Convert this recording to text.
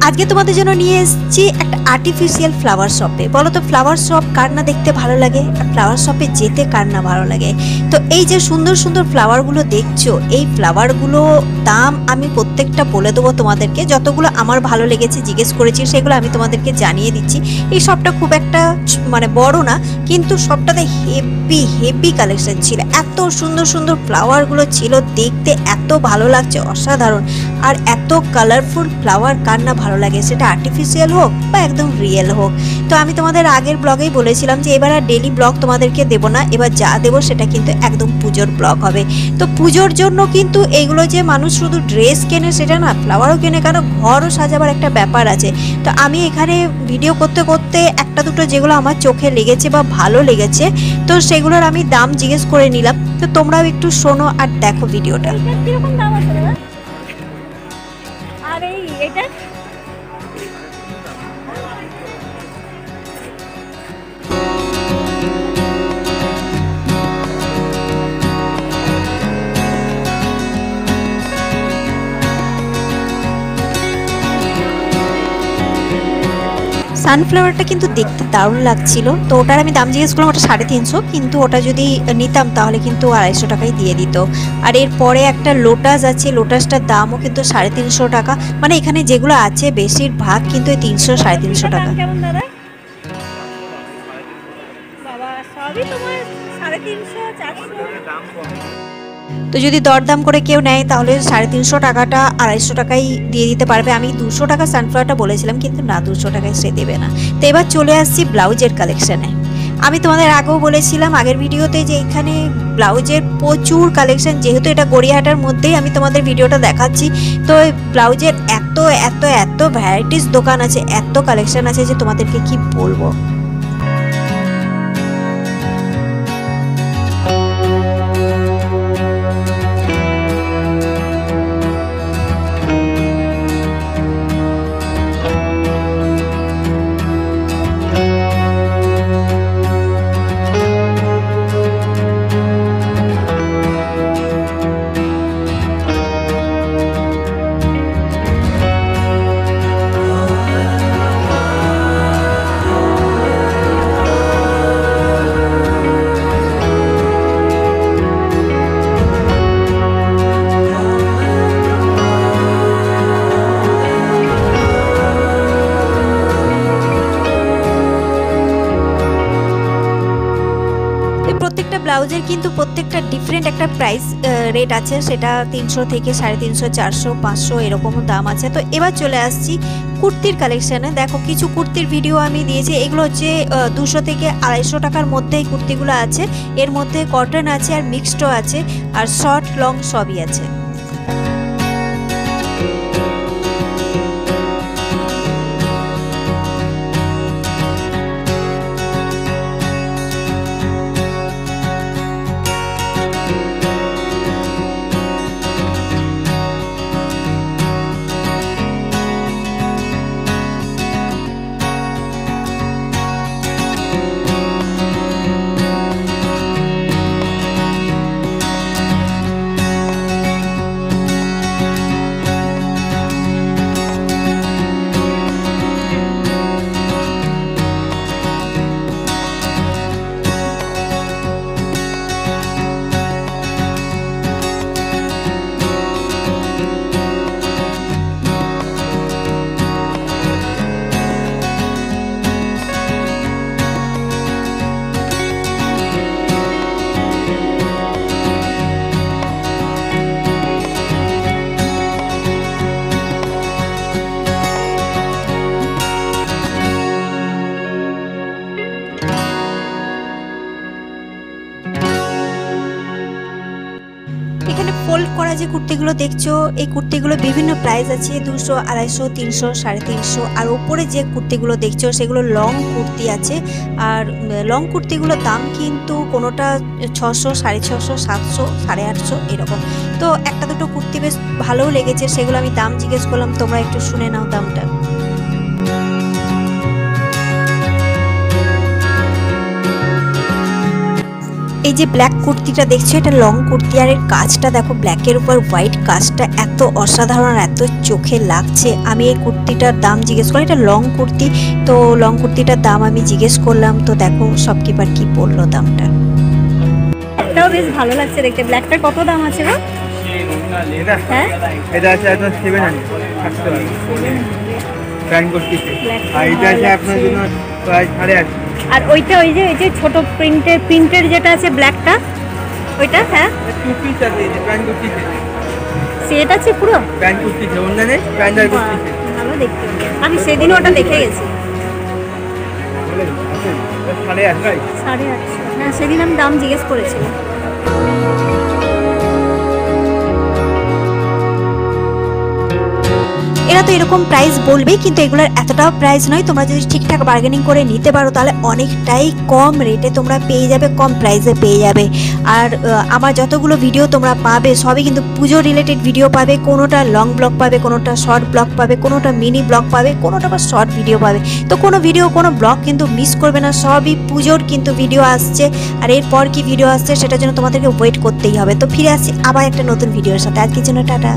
আজকে তোমাদের জন্য নিয়ে এসেছি একটা আর্টিফিশিয়াল ফ্লাওয়ার শপে। বলো তো ফ্লাওয়ার শপ কার না দেখতে ভালো লাগে, আর ফ্লাওয়ার শপে যেতে কার না ভালো লাগে। তো এই যে সুন্দর সুন্দর ফ্লাওয়ারগুলো দেখছো, এই ফ্লাওয়ারগুলো দাম আমি প্রত্যেকটা বলে দেবো তোমাদেরকে। যতগুলো আমার ভালো লেগেছে জিজ্ঞেস করেছি সেগুলো আমি তোমাদেরকে জানিয়ে দিচ্ছি। এই শপটা খুব একটা মানে বড় না, কিন্তু শপটাতে হেভি হেভি কালেকশন ছিল। এত সুন্দর সুন্দর ফ্লাওয়ারগুলো ছিল, দেখতে এত ভালো লাগছে, অসাধারণ। আর এত কালারফুল ফ্লাওয়ার কার না ভালো লাগে, সেটা আর্টিফিশিয়াল হোক বা একদম রিয়েল হোক। তো আমি তোমাদের আগের ব্লগেই বলেছিলাম যে এবার আর ডেলি ব্লগ তোমাদেরকে দেবো না, এবার যা দেবো সেটা কিন্তু একদম পুজোর ব্লগ হবে। তো পুজোর জন্য কিন্তু এইগুলো যে মানুষ শুধু ড্রেস কেনে সেটা না, ফ্লাওয়ারও কেনে, কারণ ঘরও সাজাবার একটা ব্যাপার আছে। তো আমি এখানে ভিডিও করতে করতে একটা দুটো যেগুলো আমার চোখে লেগেছে বা ভালো লেগেছে, তো সেগুলোর আমি দাম জিজ্ঞেস করে নিলাম। তো তোমরাও একটু শোনো আর দেখো ভিডিওটা। কিরকম দাম আছে দাদা? আর এটা সানফ্লাওয়ারটা কিন্তু দেখতে দারুণ লাগছিল। তো ওটার আমি দাম জিজ্ঞেস করলাম, ওটা 350, কিন্তু ওটা যদি নিতাম তাহলে কিন্তু 250 টাকায় দিয়ে দিত। আর এরপরে একটা লোটাস আছে, লোটাসটার দামও কিন্তু 350 টাকা। মানে এখানে যেগুলো আছে বেশিরভাগ কিন্তু 300 350 টাকা। কেমন দাদা? বাবা সবই তোমার 350 400। তো যদি দরদাম করে কেউ নেয় তাহলে 350 টাকাটা 250 টাকায় দিয়ে দিতে পারবে। আমি 200 টাকা সানফ্লাওয়ারটা বলেছিলাম, কিন্তু না, 200 টাকায় সে দেবে না। তো এবার চলে আসছি ব্লাউজের কালেকশানে। আমি তোমাদের আগেও বলেছিলাম আগের ভিডিওতে যে এখানে ব্লাউজের প্রচুর কালেকশন, যেহেতু এটা গড়িয়াহাটার মধ্যেই আমি তোমাদের ভিডিওটা দেখাচ্ছি। তো ব্লাউজের এত এত এত ভ্যারাইটিস দোকান আছে, এত কালেকশন আছে যে তোমাদেরকে কি বলবো। প্রত্যেকটা ব্লাউজের কিন্তু প্রত্যেকটা ডিফারেন্ট একটা প্রাইস রেট আছে, সেটা 300 থেকে 350, 400, 500 এরকম দাম আছে। তো এবার চলে আসছি কুর্তির কালেকশানে। দেখো কিছু কুর্তির ভিডিও আমি দিয়েছি, এগুলো হচ্ছে 200 থেকে 250 টাকার মধ্যে এই কুর্তিগুলো আছে। এর মধ্যে কটন আছে আর মিক্সডও আছে, আর শর্ট লং সবই আছে। এখানে ফোল্ড করা যে কুর্তিগুলো দেখছো, এই কুর্তিগুলো বিভিন্ন প্রাইস আছে, 200, 250, 300, 350। আর উপরে যে কুর্তিগুলো দেখছো সেগুলো লং কুর্তি আছে। আর লং কুর্তিগুলোর দাম কিন্তু কোনোটা 600, 650, 700, 850 এরকম। তো একটা দুটো কুর্তি বেশ ভালোও লেগেছে, সেগুলো আমি দাম জিজ্ঞেস করলাম, তোমরা একটু শুনে নাও দামটা। এই যে ব্ল্যাক কুর্তিটা দেখছো, এটা লং কুর্তি, আর এর কাজটা দেখো, ব্ল্যাকের উপর হোয়াইট কাজটা এত অসাধারণ, এত চোখে লাগছে। আমি এই কুর্তিটার দাম জিজ্ঞেস করলাম, এটা লং কুর্তি, তো লং কুর্তিটার দাম আমি জিজ্ঞেস করলাম, তো দেখো শপকিপার কি বললো দামটা। এটাও বেশ ভালো লাগছে দেখতে। ব্ল্যাকটার কত দাম আছে গো? হ্যাঁ, এটা আছে আপনার 700 প্যান্ট কুর্তিতে, আর এটা আছে আপনার জন্য প্রায় 850। আর ওইটা ওই যে ছোট প্রিন্টের যেটা আছে ব্ল্যাকটা, ওইটা হ্যাঁ টু পিস আছে এই যে প্যান্ট কুর্তিতে, সেট আছে পুরো প্যান্ট কুর্তিতে অন্য নেই, প্যান্ট আর কুর্তিতে। ভালো দেখতে। আমি সেদিন ওটা দেখে গেছি। 850। 850। হ্যাঁ, সেদিন আমি দাম জিজ্ঞেস করেছিলাম। এরা তো এরকম প্রাইস বলবেই, কিন্তু এগুলোর এতটাও প্রাইস নয়। তোমরা যদি ঠিকঠাক বার্গেনিং করে নিতে পারো তাহলে অনেকটাই কম রেটে তোমরা পেয়ে যাবে, কম প্রাইসে পেয়ে যাবে। আর আমার যতগুলো ভিডিও তোমরা পাবে সবই কিন্তু পুজো রিলেটেড ভিডিও পাবে, কোনোটা লং ব্লগ পাবে, কোনোটা শর্ট ব্লগ পাবে, কোনোটা মিনি ব্লগ পাবে, কোনোটা আবার শর্ট ভিডিও পাবে। তো কোনো ভিডিও কোনো ব্লগ কিন্তু মিস করবে না, সবই পুজোর কিন্তু ভিডিও আসছে। আর এরপর কি ভিডিও আসছে সেটার জন্য তোমাদেরকে ওয়েট করতেই হবে। তো ফিরে আসছি আবার একটা নতুন ভিডিওর সাথে, আজকের জন্য টাটা।